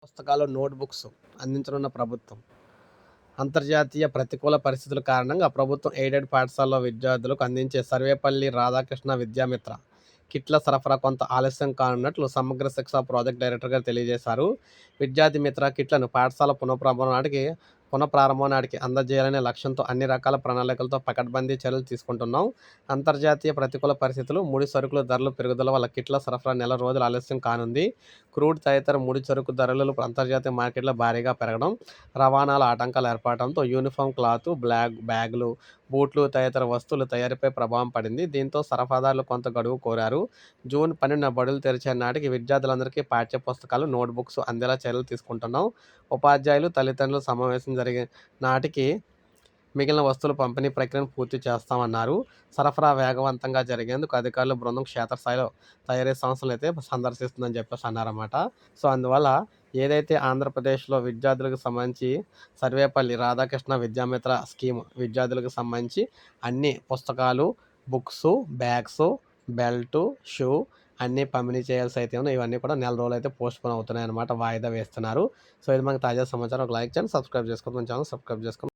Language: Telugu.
పుస్తకాలు, నోట్‌బుక్స్ అందించనున్న ప్రభుత్వం. అంతర్జాతీయ ప్రతికూల పరిస్థితుల కారణంగా ప్రభుత్వం ఎయిడెడ్ పాఠశాలల విద్యార్థులకు అందించే సర్వేపల్లి రాధాకృష్ణ విద్యామిత్ర కిట్ల సరఫరా కొంత ఆలస్యం కానున్నట్లు సమగ్ర శిక్ష ప్రాజెక్ట్ డైరెక్టర్ గారు తెలియజేశారు. విద్యార్థి మిత్ర కిట్లను పాఠశాల పునఃప్రారంభం నాటికి అందజేయాలనే లక్ష్యంతో అన్ని రకాల ప్రణాళికలతో పకడ్బందీ చర్యలు తీసుకుంటున్నాం. అంతర్జాతీయ ప్రతికూల పరిస్థితులు, ముడి సరుకుల ధరల పెరుగుదల వల్ల కిట్ల సరఫరా నెల రోజులు ఆలస్యం కానుంది. క్రూడ్ తదితర ముడి సరుకు ధరలు అంతర్జాతీయ మార్కెట్లో భారీగా పెరగడం, రవాణాల ఆటంకాలు ఏర్పడటంతో యూనిఫామ్ క్లాత్, బ్యాగులు, బూట్లు తదితర వస్తువుల తయారీపై ప్రభావం పడింది. దీంతో సరఫరాదారులు కొంత గడువు కోరారు. జూన్ 12న బడులు తెరిచే నాటికి విద్యార్థులందరికీ పాఠ్య పుస్తకాలు, నోట్‌బుక్స్ అందేలా చర్యలు తీసుకుంటున్నాం. ఉపాధ్యాయులు, తల్లిదండ్రుల సమావేశం జరిగే నాటికి మిగిలిన వస్తువుల పంపిణీ ప్రక్రియను పూర్తి చేస్తామన్నారు. సరఫరా వేగవంతంగా జరిగేందుకు అధికారుల బృందం క్షేత్రస్థాయిలో తయారీ సంస్థలను అయితే సందర్శిస్తుందని చెప్పేసి అన్నారన్నమాట. సో, అందువల్ల ఏదైతే ఆంధ్రప్రదేశ్‌లో విద్యార్థులకు సంబంధించి సర్వేపల్లి రాధాకృష్ణ విద్యామిత్ర స్కీమ్ విద్యార్థులకు సంబంధించి అన్ని పుస్తకాలు, బుక్సు, బ్యాగ్సు, బెల్టు, షూ అన్నీ పంపిణీ చేయాల్సి అయితే ఉన్నాయి. ఇవన్నీ కూడా నెల రోజులైతే పోస్ట్‌పోన్ అవుతున్నాయన్నమాట. వాయిదా వేస్తున్నారు. సో, ఇది మనకు తాజా సమాచారం. ఒక లైక్ చేయండి, సబ్స్క్రైబ్ చేసుకోండి. మన ఛానల్ సబ్స్క్రైబ్ చేసుకోండి.